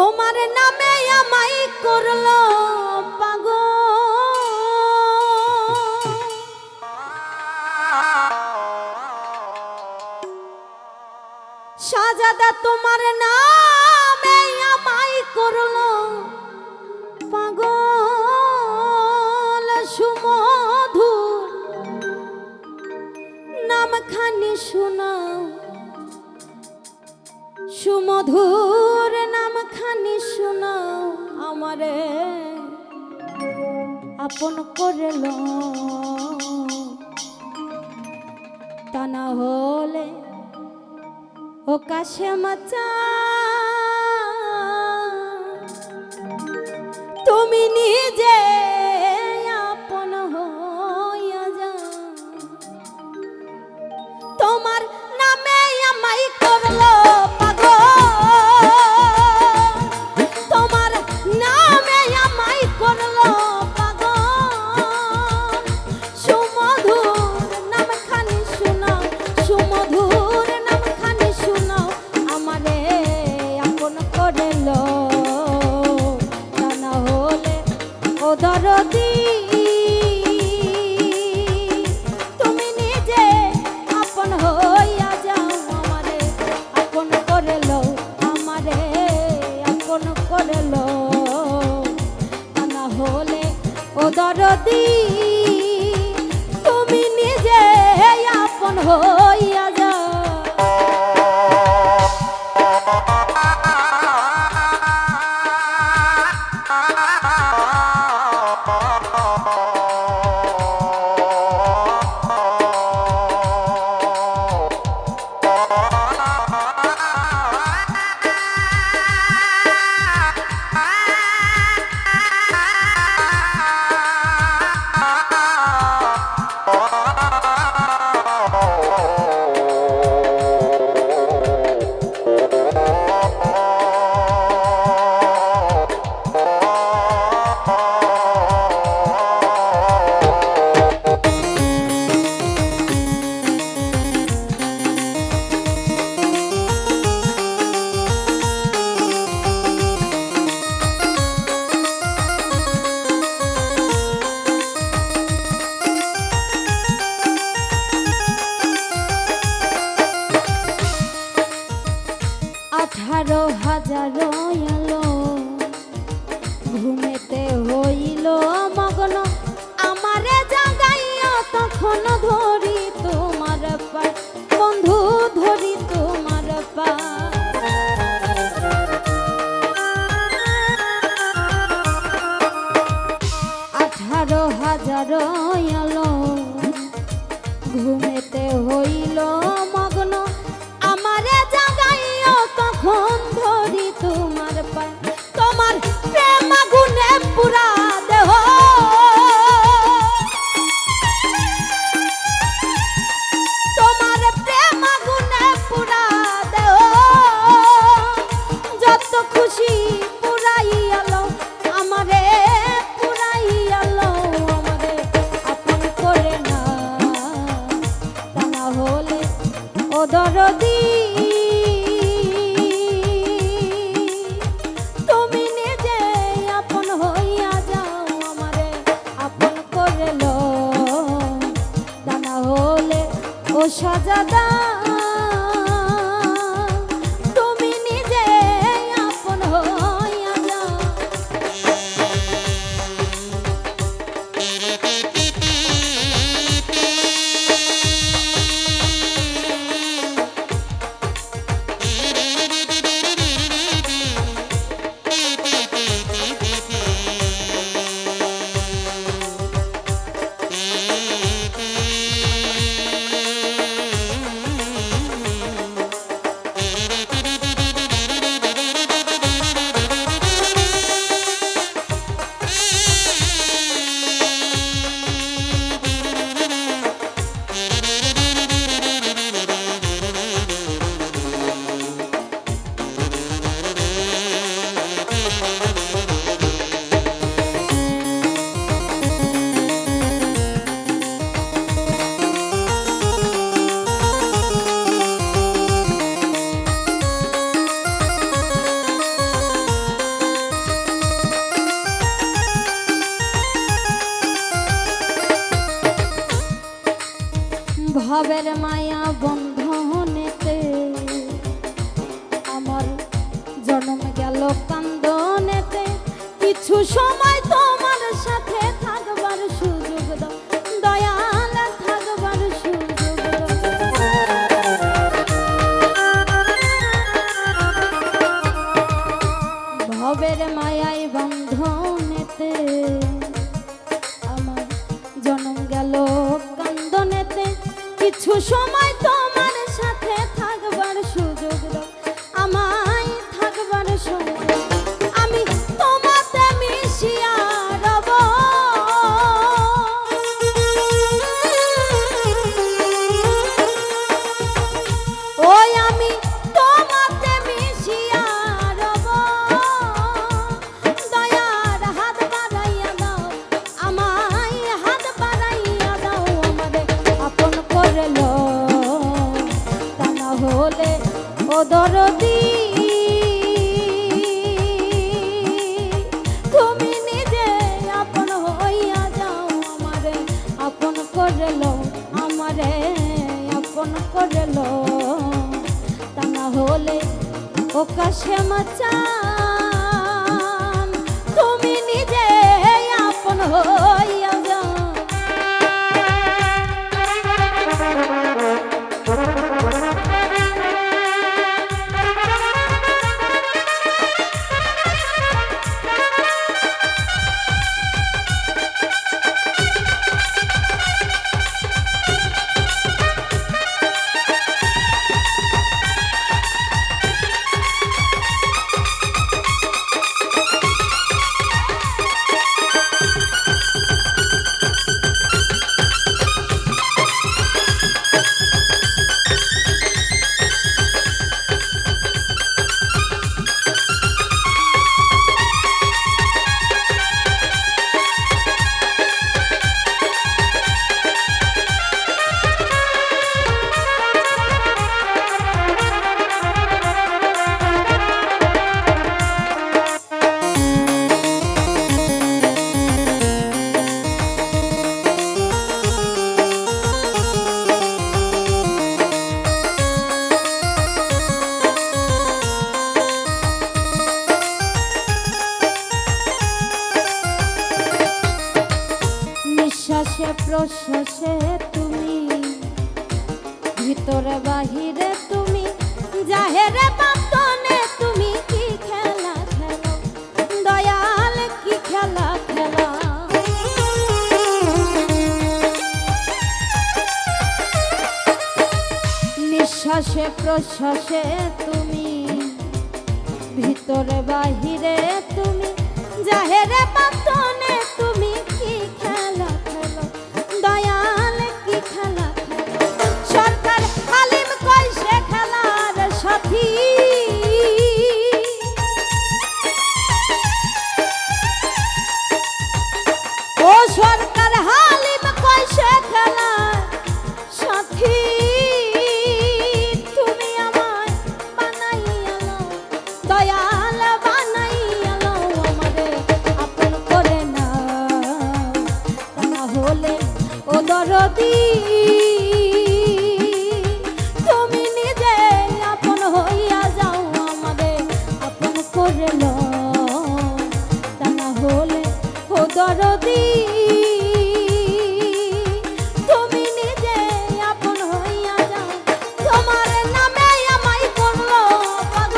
তোমার নামে আমায় করলো পাগল। শাহজাদা তোমার নামে আমায় করলো পাগল। সুমধুর নামখানি শোনাও, সুমধুর নামখানি শোনাও আমারে আপন করল। তা না হলে ও কাশেম তুমি নিজে আপন হইয়া যাও। তোমার নামে আমায় করলো পাগল। তোমার নামে আমায় করলো পাগল। সুমধুর নামখানি শোনাও, সুমধুর নামখানি শোনাও আমারে আপন করলো। তা না হলে ও দরদি তুমি নিজে আপন হইয়া যাও আমারে আপন করলো, আমারে আপন করলো। তা না হলে ও দরদি তুমি নিজে আপন হইয়া যাও। আঠারো হাজার এলো ঘুমেতে হইল মগ্ন আমারে জাগাইয়া তখন ধরি তোমার পায় বন্ধু ধরি তোমার পায়। 18,000 এলো ঘুমেতে হইল মগ্ন আমারে জাগাইয়া তখন ধরি তোমার পায়। তোমার প্রেম আগুনে পুরা দেহ তোমার প্রেম আগুনে পুরা দেহ যত খুশি পুরাইয়ালো আমারে পুরাইয়ালো আমারে আপন করে না। তা না হলে ও দরদি তুমি নিজে আপন হইয়া যাও আমারে আপন করে লো। তা না হলে ও শাহজাদা তুমি নিজে আপন হইয়া যাও। ভবের মায়া বন্ধনেতে আমার জন্ম গেল কান্দনেতে কিছু সময় তোমার সাথে থাকবার সুযোগ দাও দয়াল থাকবার সুযোগ দাও ভবের মায়াই বন্ধনেতে আমার জন্ম গেল কান্দনেতে কিছু সময় তোমার সাথে থাকবার সুযোগ দাও আমায় থাকবার সময় আমি তোমাতে মিশিয়া রব ওই আমি তোমাতে মিশিয়া রব দয়ার হাত বাড়াইয়া দাও আমায় হাত বাড়াইয়া দাও আমারে আপন করে লো তা না হলে ও দরদি তুমি নিজে আপন হইয়া যাও আমারে আপন করে লো আমারে আপন করে লো তা না হলে ও কাশেম চান তুমি নিজে আপন হইয়া যাও নিঃশ্বাসে প্রশ্বাসে তুমি ভিতরে বাহিরে তুমি জাহেরে বাতনে তুমি কি খেলা খেলো দয়াল কি খেলা খেলা নিঃশ্বাসে প্রশ্বাসে তুমি ভিতরে বাহিরে তুমি জাহেরে বাতনে তুমি কি খেলা খেলো দয়াল কি খেলা খেলো সরকার আলিম কই সে খেলার সাথী ও সরকার হালিম কই সে খেলার সাথী তুমি আমায় বানাইয়া লও দয়াল বানাইয়া লও আমারে আপন করে নাও তা না হলে ও দরদি তুমি নিজে আপন হইয়া যাও আমারে আপন করে লও তা না হলে ও দরদি তুমি নিজে আপন হইয়া যাও তোমার নামে আমায় করলো পাগল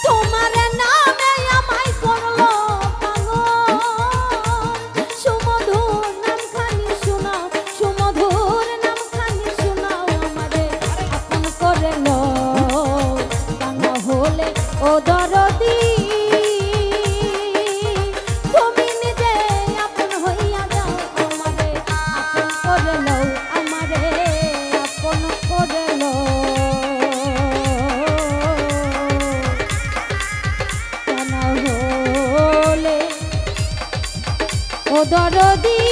তোমার নামে আমায় করলো পাগল সুমধুর নামখানি শোনাও সুমধুর নামখানি শোনাও আমারে আপন করে লো তা না হলে ও দরদি তুমি নিজে আপন হইয়া যাও আমারে আপন করে লও আমারে আপন করে লও তা না হলে ও দরদি